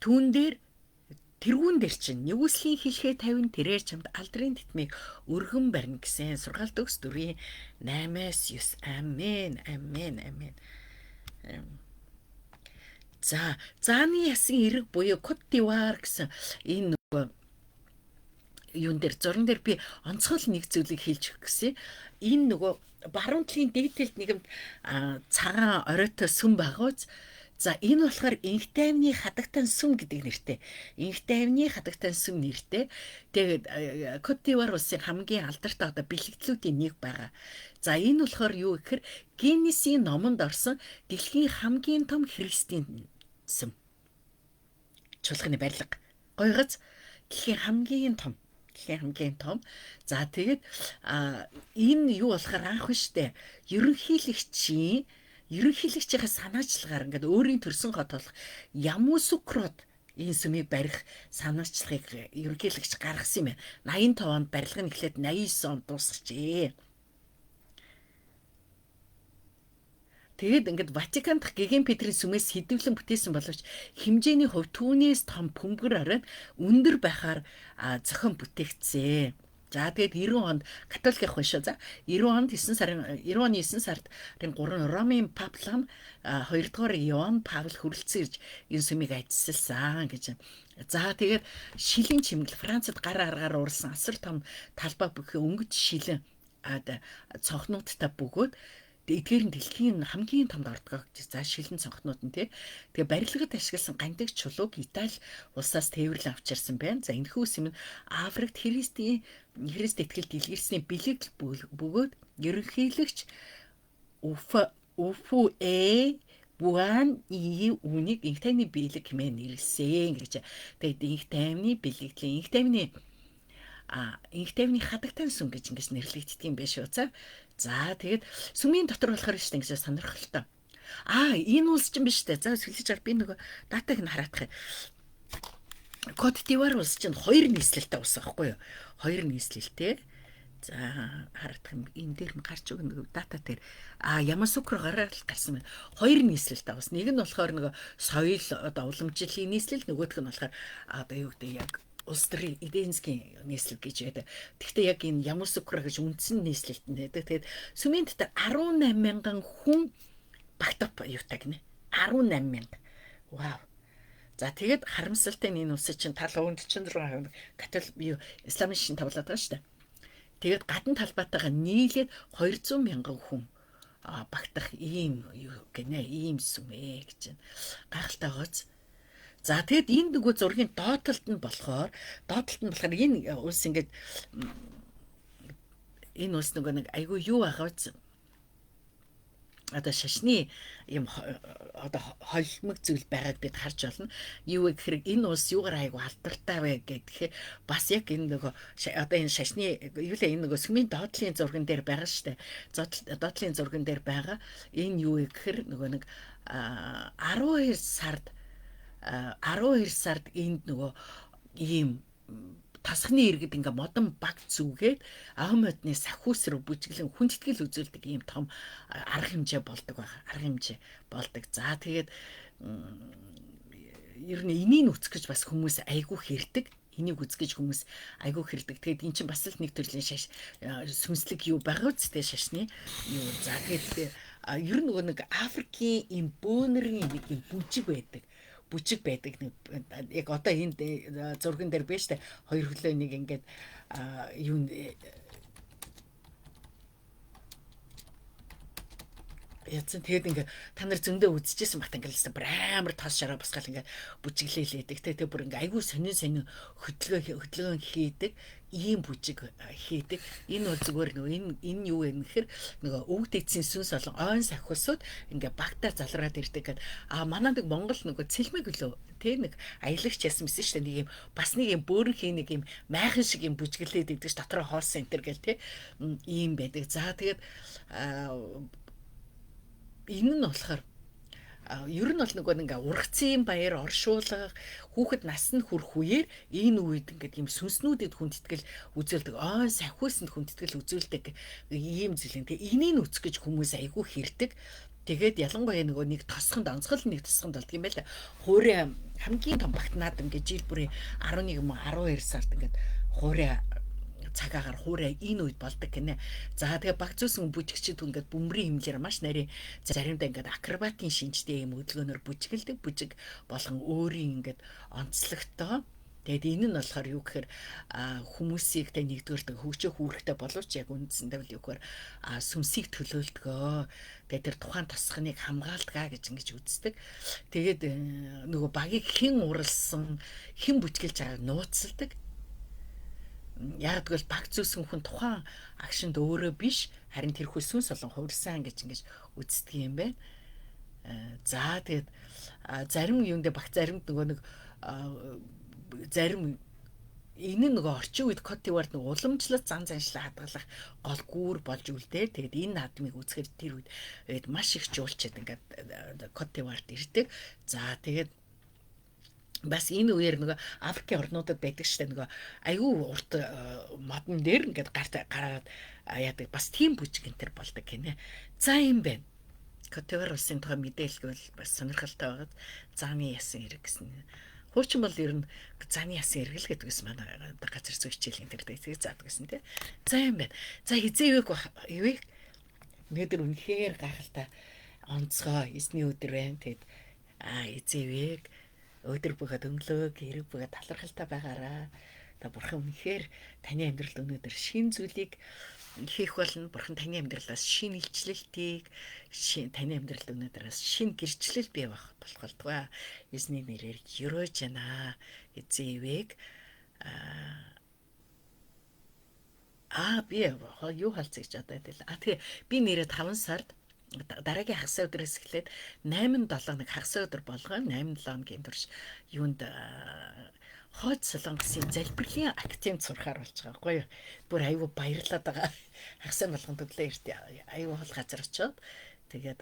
Тэрүүн дээр чинь нэгүслийн хилхээ 50 тэрээр чамд алдрын титмийг өргөн барина гэсэн сургаалт өгс 4:8-9. Амен. Амен. Амен. За, Зааны ясын эрэг буюу Кот д'Ивуар гэсэн энэ юун дээр зуран дээр би онцгой нэг зүйлийг хэлж өгөх гэсэн. Энэ баруун талын дээдэлд нэгэн цагаан оройтой сүм байгууз. За энэ болохоор инхтайвны хадагтан сүм гэдэг нэртэй. Инхтайвны хадагтан сүм нэртэй. Тэгээд Кот д'Ивуар улсын хамгийн алдартай бэлэгдлүүдийн нэг байгаа. За энэ болохоор юу гэхээр Гиннесийн номонд орсон дэлхийн хамгийн том Христийн сүм. Чуулганы барилга. Гойгоц дэлхийн хамгийн том. За тэгээд энэ юу болохоор анх штэ ерөнхийлөгчийн санаачлагаар ингээд өөрийн төрсөн хот болох Ямусукрод энэ сүмийг барих санаачлагыг ерөнхийлөгч гаргасан юм байна. 85 онд барилга нь эхлээд 89 онд дуусчихжээ. Тэгээд ингээд Ватикан дахь Гэгэн Петрийн сүмээс хэдвлэн бүтээсэн боловч хэмжээний хувь түүнээс том бөмбөр оройд өндөр байхаар зохион бүтээгдсэн. За тэгээд 90 онд католик хүн шүү. За 90 оны 9 сард 3 Ромын паплам 2 дугаар Иоанн Паул хүрэлцэн ирж энэ сүмийг ажилласан гэж. За тэгээд шилэн чимгэл Францад гар аргаар уурсан асар том талбай бүхий өнгөж шилэн цонхнуудтай бөгөөд эдгээр нь дэлхийн хамгийн томд ордог гэж. За шилэн цонхнууд нь тэгээ барилгад ашигласан гандиг чулууг Итали улсаас тээвэрлэн авчирсан байна. За энэхүү юм Африкт Христ итгэлд илэрсний бэлэгдэл бөгөөд ерөнхийлөгч Уфуэ Буан и үнийг инх тайвны бэлэг хэмээн нэрлэсэн гэж. Тэгээд инх тайвны бэлэгдлийн инх тайвны хадагтай сүм гэж ингэж нэрлэгддэг юм биш үү? За тэгээд сүмийн дотор болохоор шүү дээ ингэж сонирхолтой. Энэ улс чинь биш үү? За сүлжиж ар би нөгөө датаг нь хараадах. Кот д'Ивуар улс чинь хоёр нийслэлтэй улс байхгүй юу? Хоёр нийслэлтэй. За хараадах юм энэ дээр нь гарч өгнө дата дээр Ямасукро гараад гарсан байна. Хоёр нийслэлтэй улс. Нэг нь болохоор нөгөө соёл одоо уламжлалын нийслэл, нөгөөх нь болохоор одоо юу гэдэг яг улс төрийн эдийн засгийн нийслэл гэж байдаг. Гэхдээ яг энэ Ямасукро гэж үндсэн нийслэлт нь байдаг. Тэгээд сүмийн дотор 18 мянган хүн багтав юутай гинэ. 18 мянга. Вау. За тэгээд харамсалтай нь энэ улс чинь 46% католик исламын шин тавлаад байгаа шүү дээ. Тэгээд гадна талбайтайгаа нийлээд 200 мянган хүн багтах ийм юу гэнэ ийм сүмээ гэж байна. Гайхалтай гоц. За тэгэд энэ нөгөө зургийн доотлолт нь болохоор энэ улс ингээд энэ улс нөгөө нэг айгүй юу агааз одоо шашны юм одоо холимог зүйл байгааг бид харж байна. Юу гэхээр энэ улс юугаар айгүй алдартай вэ гэхээр бас яг энэ нөгөө одоо энэ шашны юу л энэ нөгөө сүмийн доотлын зурган дээр байгаа штэ. Доотлын зурган дээр байгаа. Энэ юу гэхээр нөгөө нэг 12 сард энд нөгөө ийм тасхны иргэд ингээ модон баг зүгээд Ахмадны сахиус руу бүжиглэн хүндэтгэл үзүүлдэг ийм том арга хэмжээ болдог байгаа. Арга хэмжээ болдог. За тэгээд ер нь энийг үцэх гэж бас хүмүүс айгүй хэрдэг. Энийг үзэх гэж хүмүүс айгүй хэрдэг. Тэгээд эн чинь бас л нэг төрлийн сүнслэг юу байгаа үстэй шашны юу. За тэгээд ер нь нөгөө нэг Африкийн ийм бөөнөрийн нэг юм бүжиг байдаг. Яг одоо энэ зурган дээр биш үү? Хоёр хөлөө нэг ингээд юу ядсан тэгээд ингээ та нар зөндөө үзчихсэн багт ингээл амар тас шараа басгаал ингээ бүжиглээлээдэг. Тэгээд бүр ингээ айгүй сонин хөдөлгөөн хийдэг. Ийм бүжиг хийдэг. Энэ бол зүгээр нөгөө энэ юу вэ гэхээр нөгөө өвд эцсийн сүнс болон ойн сахиусууд ингээ багтаа залраад ирдэг. Манай нэг Монгол нөгөө цэлмэг лөө тэг нэг аялагч ясан мэсэн шүү дээ. Нэг юм бас нэг юм бөөрнхийн нэг юм майхан шиг юм бүжиглээд идэг ш дотроо хоолсон энэ төр гэл тэг ийм байдаг. За тэгээд энэ нь болохоор ер нь бол нөгөө ингээ ургацын баяр оршуулга хүүхэд насанд хүрэх үеэр энэ үед ингээд юм сүнснүүдэд хүндэтгэл үзүүлдэг ойн сахиусанд хүндэтгэл үзүүлдэг ийм зүйлэн. Тэгээ энийг үцэх гэж хүмүүс айгүй хэрдэг. Тэгээд ялангуяа нөгөө нэг тосхонд онцгой нэг тосхонд болдго юм байл. Хуурай хамгийн том багтнаад ингээд жил бүрийн 11 12 сард ингээд хуурай цагаагаар хуурай энэ үед болдог гинэ. За тэгээ баг зүүсэн бүжигчид ингээд бөмбөрийн хэмжээр маш нарийн заримдаа ингээд акробатын шинжтэй юм хөдөлгөөнөөр бүжиглдэг бүжиг болгон өөрийн ингээд онцлогтой. Тэгээд энэ нь болохоор юу гэхээр хүмүүсийг тэ нэгдүгээр хөгжөө хүүрэхтэй боловч яг үндсэндээ бол юу гэхээр сүмсийг төлөөлдгөө. Тэгээд тэр тухайн тосхныг хамгаалдгаа гэж ингэж үздэг. Тэгээд нөгөө багийг хэн уралсан, хэн бүжиглж байгааг нууцлдаг. Яг тэгвэл баг зүүсэн хүн тухайн агшинд өөрөө биш харин тэр хүсвэнс болон хувирсан гэж ингэж үздэг юм байна. За тэгээд зарим юундэ баг заримд нөгөө нэг зарим энэ нөгөө орчин үед Кот д'Ивуард нэг уламжлалт заншлаа хадгалах гол гүүр болж үлдээ. Тэгээд энэ наадмыг үзэхээр тэр үед маш их жуулчид ингээд Кот д'Ивуард ирдэг. За тэгээд бас энэ үеэр нөгөө Африкийн орнуудад байдаг штэ нөгөө айгүй урт модон дээр ингээд гараад яадаг бас тийм бүжиг энэ төр болдог гинэ. За юм байна. Кот д'Ивуар улсын тухай мэдээлэл бол бас сонирхолтой байгаад зааны ясан хэрэг гэсэн. Хуучин бол ер нь зааны ясан хэрэг л гэдгээс манай газар зүй хичээлийн тэр дэцэг заадаг гэсэн тий. За юм байна. За хизээ ивэг өнөөдөр үнэхээр гайхалтай онцгой эзний өдөр байна. Тэгэд эзэвэг өдөр бүхэд өнгөлөөг хэрэг бүхэд талархалтай байгаараа. Та бурхан үнэхээр таны амьдралд өнөөдөр шин зүйлийг хийх болно. Бурхан таны амьдралаас шин илчлэлтийг таны амьдралд өнөөдрөөс шин гэрчлэл бий болох болтугай. Эзний нэрээр ерөөж байна. Эзэвэг би юу халцгийж одоо тэгэл. Тэгээ би нэрээ 5 сард дараагийн хагас өдрөөс эхлээд 8-7 нэг хагас өдөр болгоо 8-7 хоногийн турш юунд хойд Солонгосын залбирлын активд сурахаар болж байгаа байхгүй юу. Бүр аюу баярлаад байгаа. Хагас болгон төглөө ирт аюу хол газар очиод тэгээд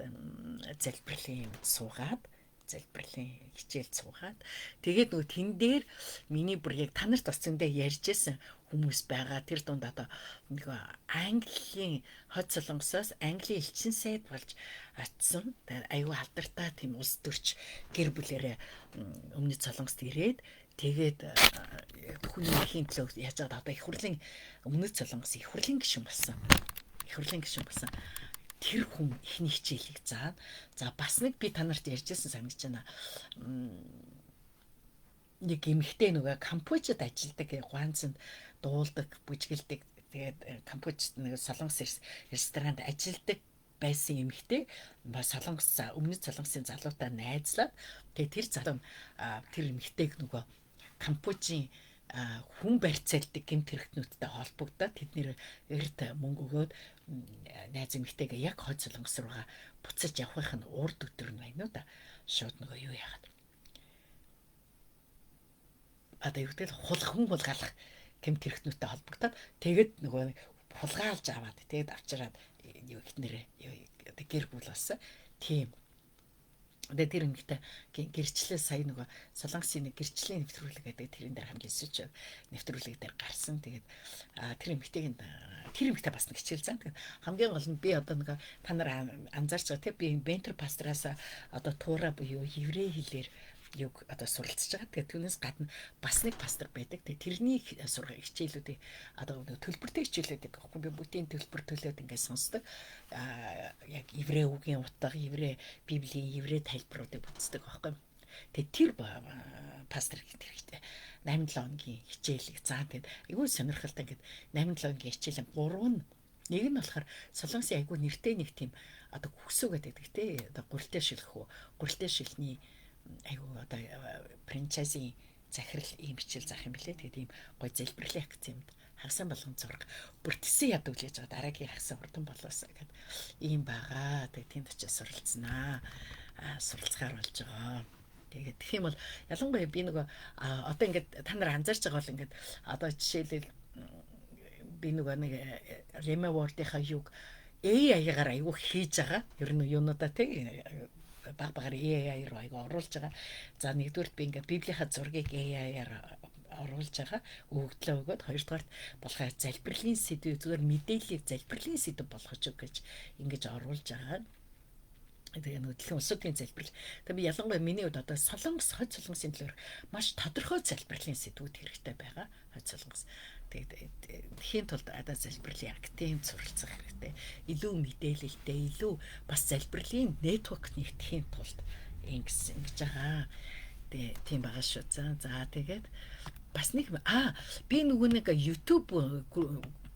залбирлын суугаад залбирлын хичээл суугаад тэгээд нөгөө тэн дээр миний бүр яг та нарт бас зөндөө ярьжсэн хүмүүс байгаа. Тэр дунд одоо нэг Английн хойд Солонгосоос Английн элчин сайд болж очсон. Тэгээд аюу алдартай тийм улс төрч гэр бүлэрээ өмнөд Солонгост ирээд тэгээд хүний эхийн төлөө яаж одоо их хурлын өмнөд Солонгос их хурлын гишүүн болсон. Их хурлын гишүүн болсон. Тэр хүн ихний хичээлийг заад за бас нэг би та нарт ярьжсэн санагдаж байна. Нэг эмэгтэй нөгөө Кампучид ажилладаг ганцнд дуулдаг, бүжгэлдэг. Тэгээд Кампучид нэг солонгос ресторанд ажилладаг байсан эмэгтэй бас солонгос өмнөд Солонгосын залуутай найзлаад тэгээд тэр залуу тэр эмэгтэйг нөгөө Кампучийн хүн барьцаалдаг гэмт хэрэгтнүүдтэй холбогдоод тэднэр эрт мөнгө өгөөд найз эмэгтэйгээ яг хойд Солонгос руугаа буцаж явах нь урд өдөр нь байна уу да. Шууд нөгөө юу яагаад одоо юу гэдэг хүн хулгайлах гэмт хэрэгтнүүдтэй холбогдоод тэгээд нөгөө хулгайлж аваад тэгээд авчираад юу ихнэрээ гэр бүл болсон. Тийм. Тэгээд тэр эмэгтэй гэрчлээ сая нөгөө Солонгосын нэг гэрчлийн нэвтрүүлэг гэдэг тэрэн дээр хамгийн сүч нэвтрүүлэг дээр гарсан. Тэгээд тэр эмэгтэй бас нэг хичээл зан. Тэгээд хамгийн гол нь би одоо нэг та нар анзаарч байгаа тийм би бентер пастраас одоо туура буюу еврей хэлээр юг одоо суралцж байгаа. Тэгээд түүнээс гадна бас нэг пастор байдаг. Тэгээд тэрний сургах хичээлүүдийг одоо төлбөртэй хичээлүүдийг авахгүй би бүтэн төлбөр төлөөд ингээд сонсдог. Яг еврей үгийн утга, еврей библийн еврей тайлбаруудыг үздэг байхгүй. Тэгээд тэр пастор хэрэгтэй 8-7 хоногийн хичээлийг заа тэгээд айгүй сонирхолтой ингээд 8-7 хоногийн хичээл 3 нэг нь болохоор Солонгосын айгүй нэртэй нэг тийм одоо хүсүү гэдэг тий одоо гурилтай шилэх үү гурилтай шилний айгүй одоо франчайзing захирал ийм хичээл заах юм блэ. Тэгээд ийм гой залбирлын акцент хагасан болгон зураг бүр тэсэн яд үглэж байгаа дараагийн хагасан хурдан болоосаа гэд ийм байгаа. Тэгээд тэнд очиж суралцсанаа. Суралцгаар болж байгаа. Тэгээд тэгэх юм бол ялангуяа би нөгөө одоо ингээд та нар анзаарч байгаа бол ингээд одоо жишээлбэл би нөгөө нэг Rema World-ийнхаа юг AI-гаар аягүй хийж байгаа. Ер нь юунуудаа тий багаар AI руу аягүй оруулж байгаа. За нэгдүгürt би ингээд Библийнхаа зургийг AI-аар оруулж байгаа. Өгөгдлөө өгөөд хоёрдугаарт болохоо залбирлын сэдв зүгээр мэдээллийг залбирлын сэдв болгож өг гэж ингэж оруулж байгаа. Тэгээд хөдөлгөөний улсуудын залбирал. Тэгээд би ялангуяа миний хувьд одоо Солонгос хойд Солонгосын төлөөр маш тодорхой залбирлын сэдвүүд хэрэгтэй байгаа. Хойд Солонгос. Тэгээд хийн тулд одоо залбирлын актив суралцах хэрэгтэй. Илүү мэдээлэлтэй, илүү бас залбирлын нэтворк нэгтгэхийн тулд ингэж байгаа. Тэгээд тийм байгаа шүү. За тэгээд бас нэг би нөгөө нэг YouTube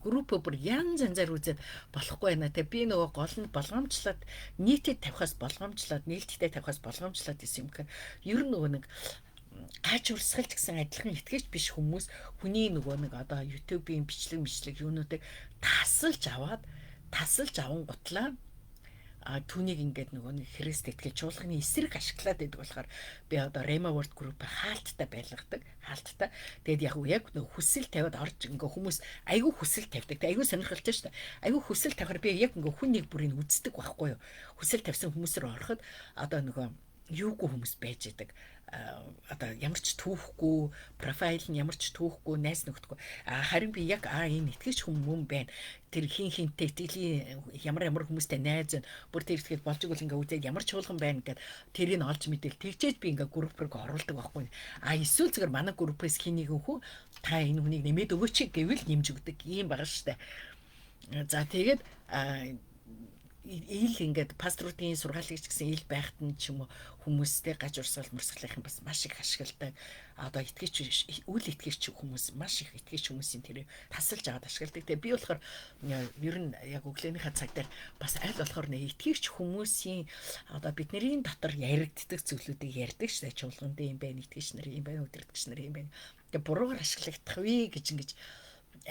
групп бүр янз янзаар үзээд болохгүй байна те би нөгөө гол нь болгоомжлоод нийтэд тавихаас болгоомжлоод нээлттэй тавихаас болгоомжлоод гэсэн юм гэхээр ер нь нөгөө нэг аач урсгалч гэсэн адилхан итгэж биш хүмүүс хүний нөгөө нэг одоо YouTube-ийн бичлэг юунуудыг тасалж аван гутлаа түүнийг ингээд нөгөө нэг Христ итгэл чуулганы эсрэг ашиглаад байдаг болохоор би одоо Rema World Group хаалттай байлгадаг. Тэгээд яг нөгөө хүсэл тавиад орж ингээ хүмүүс айгүй хүсэл тавьдаг. Айгүй сонирхолтой шүү дээ. Айгүй хүсэл тавихаар би яг ингээ хүн нэг бүрийг үздэг байхгүй юу. Хүсэл тавьсан хүмүүс рүү ороход одоо нөгөө юугүй хүмүүс байж идэг. Одоо ямар ч түүхгүй, профайл нь ямар ч түүхгүй, найс нөхдөггүй. Харин би яг энэ итгэж хүмүүс байна. Тэр хинтэй итгэлийн ямар хүмүүстэй найз байна. Бүр тэр итгэл болж игэл ингээ үзээд ямар ч чуулган байна гэд тэрийг олж мэдээл тэгчээд би ингээ группыг оруулдаг байхгүй. Эсвэл зүгээр манай группээс хин нэгэн хүн та энэ хүнийг нэмээд өгөөч гэвэл нэмж өгдөг юм байгаа штэ. За тэгээд ил ингээд пасторуудын сургаалгч гэсэн ил байхад нь ч юм уу хүмүүстэй гаж урсгал мөрсгөлийнх нь бас маш их ашигладаг. Одоо итгэж үл итгэж хүмүүс маш их итгэж хүмүүсийн тэр тасалж аваад ашигладаг. Тэгээ би болохоор ер нь яг өглөөнийхөө цаг дээр бас аль болохоор нэг итгэж хүмүүсийн одоо бидний дотор яригддаг зүйлүүдийг ярьдаг шээ. Чуулганд юм байна, итгэж нар юм байна, өдөртгч нар юм байна. Тэгээ буруугаар ашиглагдах вэ гэж ингэж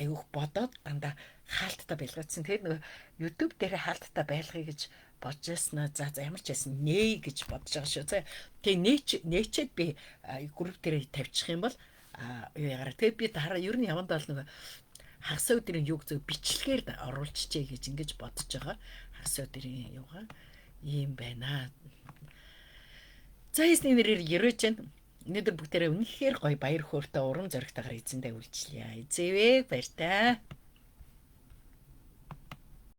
аюух бодоод дандаа хаалттай байлгаадсан. Тэгээд нөгөө YouTube дээр хаалттай байлгая гэж бодож яснаа. За ямар ч байсан нээ гэж бодож байгаа шүү. За тэгээ нээчээд би групп дээр тавьчих юм бол юу ягараа. Тэгээ би дараа ер нь явандаа л нөгөө хагас өдрийн юг зөв бичлэгээр оруулчихъя гэж ингэж бодож байгаа. Хагас өдрийн юугаа ийм байна. За эсний нэрээр яриж байна. Өнөөдөр бүгдээрээ үнэхээр гоё баяр хөөртэй урам зоригтойгоор эзэндээ үйлчлэе. Эзэвэ баяртай.